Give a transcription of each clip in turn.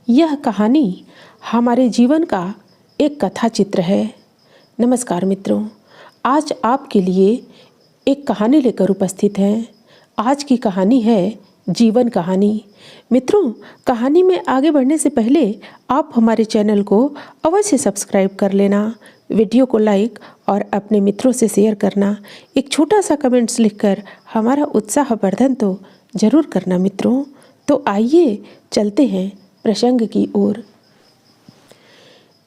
यह कहानी हमारे जीवन का एक कथा चित्र है। नमस्कार मित्रों, आज आपके लिए एक कहानी लेकर उपस्थित हैं। आज की कहानी है जीवन कहानी। मित्रों, कहानी में आगे बढ़ने से पहले आप हमारे चैनल को अवश्य सब्सक्राइब कर लेना, वीडियो को लाइक और अपने मित्रों से शेयर करना, एक छोटा सा कमेंट्स लिखकर हमारा उत्साहवर्धन तो जरूर करना मित्रों। तो आइए चलते हैं प्रसंग की ओर।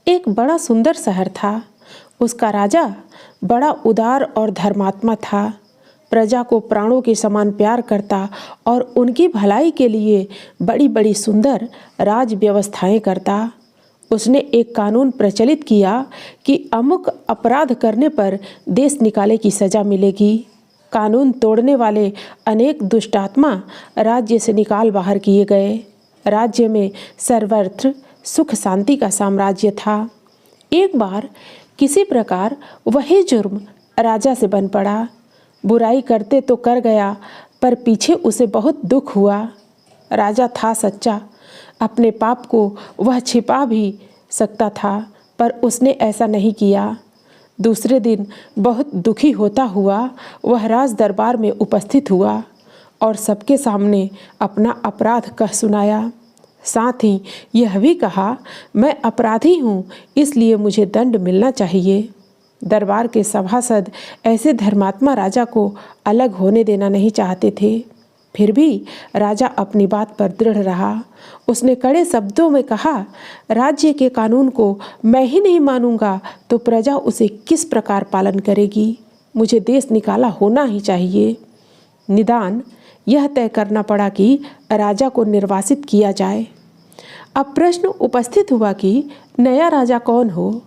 एक बड़ा सुंदर शहर था। उसका राजा बड़ा उदार और धर्मात्मा था। प्रजा को प्राणों के समान प्यार करता और उनकी भलाई के लिए बड़ी बड़ी सुंदर राज व्यवस्थाएं करता। उसने एक कानून प्रचलित किया कि अमुक अपराध करने पर देश निकाले की सजा मिलेगी। कानून तोड़ने वाले अनेक दुष्टात्मा राज्य से निकाल बाहर किए गए। राज्य में सर्वत्र सुख शांति का साम्राज्य था। एक बार किसी प्रकार वही जुर्म राजा से बन पड़ा। बुराई करते तो कर गया, पर पीछे उसे बहुत दुख हुआ। राजा था सच्चा, अपने पाप को वह छिपा भी सकता था, पर उसने ऐसा नहीं किया। दूसरे दिन बहुत दुखी होता हुआ वह राज दरबार में उपस्थित हुआ और सबके सामने अपना अपराध कह सुनाया। साथ ही यह भी कहा, मैं अपराधी हूँ, इसलिए मुझे दंड मिलना चाहिए। दरबार के सभासद ऐसे धर्मात्मा राजा को अलग होने देना नहीं चाहते थे। फिर भी राजा अपनी बात पर दृढ़ रहा। उसने कड़े शब्दों में कहा, राज्य के कानून को मैं ही नहीं मानूंगा तो प्रजा उसे किस प्रकार पालन करेगी। मुझे देश निकाला होना ही चाहिए। निदान यह तय करना पड़ा कि राजा को निर्वासित किया जाए। अब प्रश्न उपस्थित हुआ कि नया राजा कौन हो।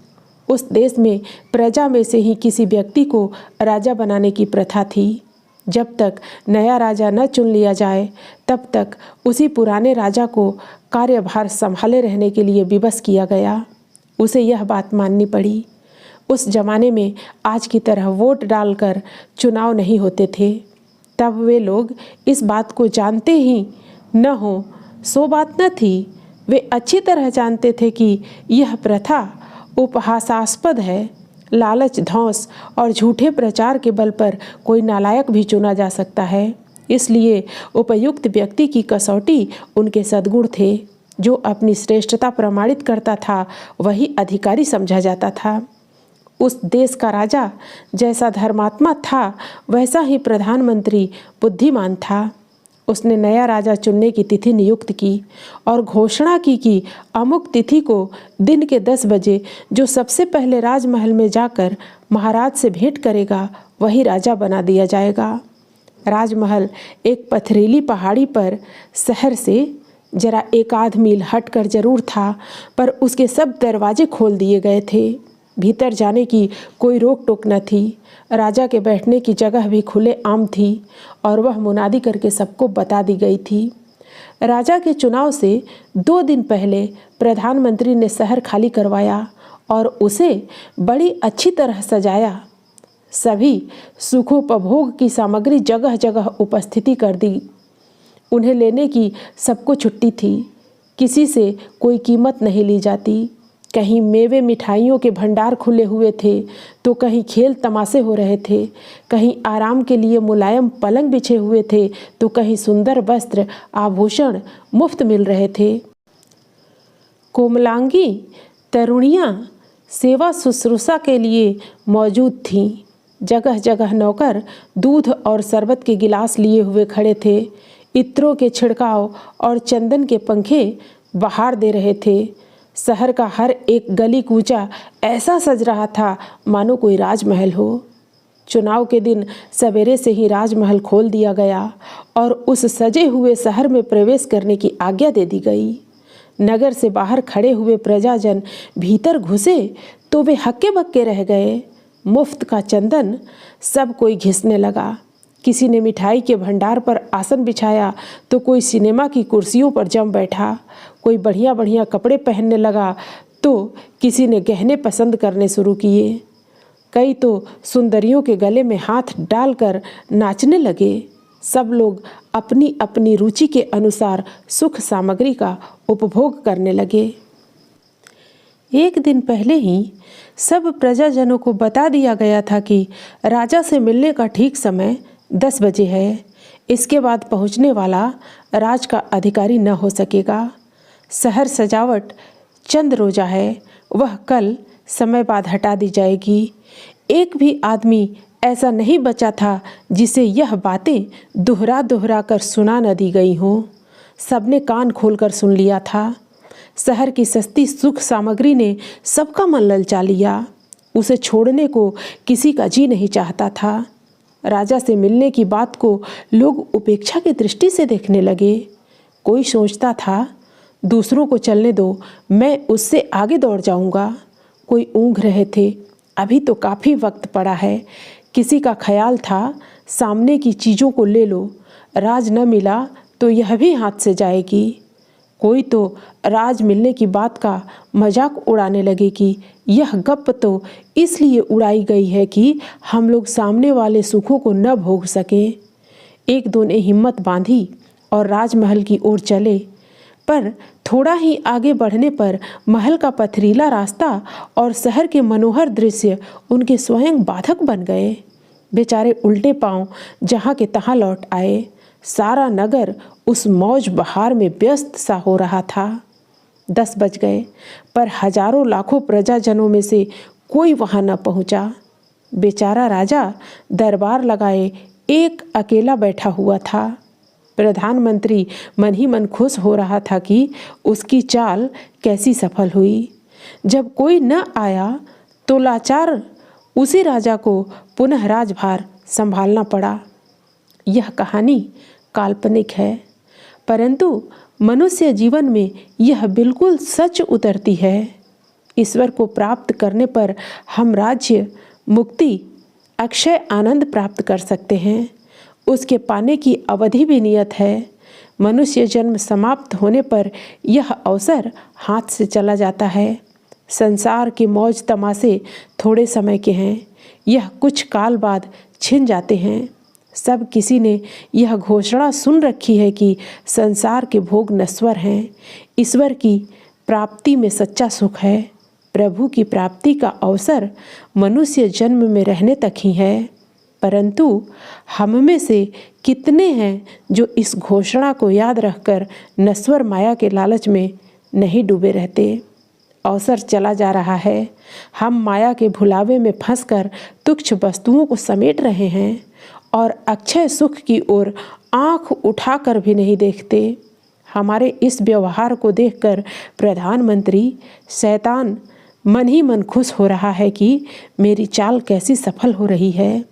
उस देश में प्रजा में से ही किसी व्यक्ति को राजा बनाने की प्रथा थी। जब तक नया राजा न चुन लिया जाए तब तक उसी पुराने राजा को कार्यभार संभाले रहने के लिए विवश किया गया। उसे यह बात माननी पड़ी। उस जमाने में आज की तरह वोट डालकर चुनाव नहीं होते थे। तब वे लोग इस बात को जानते ही न हो सो बात न थी। वे अच्छी तरह जानते थे कि यह प्रथा उपहासास्पद है। लालच, धौंस और झूठे प्रचार के बल पर कोई नालायक भी चुना जा सकता है। इसलिए उपयुक्त व्यक्ति की कसौटी उनके सद्गुण थे। जो अपनी श्रेष्ठता प्रमाणित करता था वही अधिकारी समझा जाता था। उस देश का राजा जैसा धर्मात्मा था वैसा ही प्रधानमंत्री बुद्धिमान था। उसने नया राजा चुनने की तिथि नियुक्त की और घोषणा की कि अमुक तिथि को दिन के 10 बजे जो सबसे पहले राजमहल में जाकर महाराज से भेंट करेगा वही राजा बना दिया जाएगा। राजमहल एक पथरीली पहाड़ी पर शहर से जरा 1 मील हटकर जरूर था, पर उसके सब दरवाजे खोल दिए गए थे। भीतर जाने की कोई रोक टोक न थी। राजा के बैठने की जगह भी खुले आम थी और वह मुनादी करके सबको बता दी गई थी। राजा के चुनाव से 2 दिन पहले प्रधानमंत्री ने शहर खाली करवाया और उसे बड़ी अच्छी तरह सजाया। सभी सुखोपभोग की सामग्री जगह जगह उपस्थिति कर दी। उन्हें लेने की सबको छुट्टी थी। किसी से कोई कीमत नहीं ली जाती। कहीं मेवे मिठाइयों के भंडार खुले हुए थे तो कहीं खेल तमाशे हो रहे थे। कहीं आराम के लिए मुलायम पलंग बिछे हुए थे तो कहीं सुंदर वस्त्र आभूषण मुफ्त मिल रहे थे। कोमलांगी तरुणियाँ सेवा शुश्रूषा के लिए मौजूद थीं। जगह जगह नौकर दूध और शरबत के गिलास लिए हुए खड़े थे। इत्रों के छिड़काव और चंदन के पंखे बहार दे रहे थे। शहर का हर एक गली कूचा ऐसा सज रहा था मानो कोई राजमहल हो। चुनाव के दिन सवेरे से ही राजमहल खोल दिया गया और उस सजे हुए शहर में प्रवेश करने की आज्ञा दे दी गई। नगर से बाहर खड़े हुए प्रजाजन भीतर घुसे तो वे हक्के बक्के रह गए। मुफ्त का चंदन सब कोई घिसने लगा। किसी ने मिठाई के भंडार पर आसन बिछाया तो कोई सिनेमा की कुर्सियों पर जम बैठा। कोई बढ़िया बढ़िया कपड़े पहनने लगा तो किसी ने गहने पसंद करने शुरू किए। कई तो सुंदरियों के गले में हाथ डालकर नाचने लगे। सब लोग अपनी अपनी रुचि के अनुसार सुख सामग्री का उपभोग करने लगे। एक दिन पहले ही सब प्रजाजनों को बता दिया गया था कि राजा से मिलने का ठीक समय 10 बजे है। इसके बाद पहुंचने वाला राज का अधिकारी न हो सकेगा। शहर सजावट चंद रोजा है, वह कल समय बाद हटा दी जाएगी। एक भी आदमी ऐसा नहीं बचा था जिसे यह बातें दोहरा दोहरा कर सुना न दी गई हों। सबने कान खोलकर सुन लिया था। शहर की सस्ती सुख सामग्री ने सबका मन ललचा लिया। उसे छोड़ने को किसी का जी नहीं चाहता था। राजा से मिलने की बात को लोग उपेक्षा की दृष्टि से देखने लगे। कोई सोचता था दूसरों को चलने दो, मैं उससे आगे दौड़ जाऊंगा। कोई ऊँघ रहे थे, अभी तो काफ़ी वक्त पड़ा है। किसी का ख्याल था सामने की चीज़ों को ले लो, राज न मिला तो यह भी हाथ से जाएगी। कोई तो राज मिलने की बात का मजाक उड़ाने लगे कि यह गप तो इसलिए उड़ाई गई है कि हम लोग सामने वाले सुखों को न भोग सकें। एक दो ने हिम्मत बांधी और राजमहल की ओर चले, पर थोड़ा ही आगे बढ़ने पर महल का पथरीला रास्ता और शहर के मनोहर दृश्य उनके स्वयं बाधक बन गए। बेचारे उल्टे पांव जहाँ के तहाँ लौट आए। सारा नगर उस मौज बहार में व्यस्त सा हो रहा था। 10 बज गए, पर हजारों लाखों प्रजाजनों में से कोई वहां न पहुंचा। बेचारा राजा दरबार लगाए एक अकेला बैठा हुआ था। प्रधानमंत्री मन ही मन खुश हो रहा था कि उसकी चाल कैसी सफल हुई। जब कोई न आया तो लाचार उसी राजा को पुनः राजभार संभालना पड़ा। यह कहानी काल्पनिक है, परंतु मनुष्य जीवन में यह बिल्कुल सच उतरती है। ईश्वर को प्राप्त करने पर हम राज्य, मुक्ति, अक्षय आनंद प्राप्त कर सकते हैं। उसके पाने की अवधि भी नियत है। मनुष्य जन्म समाप्त होने पर यह अवसर हाथ से चला जाता है। संसार के मौज तमाशे थोड़े समय के हैं, यह कुछ काल बाद छिन जाते हैं। सब किसी ने यह घोषणा सुन रखी है कि संसार के भोग नश्वर हैं। ईश्वर की प्राप्ति में सच्चा सुख है। प्रभु की प्राप्ति का अवसर मनुष्य जन्म में रहने तक ही है, परंतु हम में से कितने हैं जो इस घोषणा को याद रखकर नश्वर माया के लालच में नहीं डूबे रहते। अवसर चला जा रहा है। हम माया के भुलावे में फंसकर तुच्छ वस्तुओं को समेट रहे हैं और अक्षय सुख की ओर आंख उठाकर भी नहीं देखते। हमारे इस व्यवहार को देखकर प्रधानमंत्री शैतान मन ही मन खुश हो रहा है कि मेरी चाल कैसी सफल हो रही है।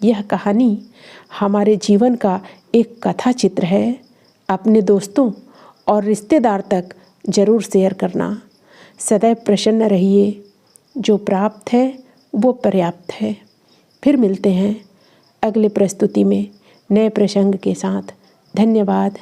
यह कहानी हमारे जीवन का एक कथा चित्र है। अपने दोस्तों और रिश्तेदार तक जरूर शेयर करना। सदैव प्रसन्न रहिए। जो प्राप्त है वो पर्याप्त है। फिर मिलते हैं अगले प्रस्तुति में नए प्रसंग के साथ। धन्यवाद।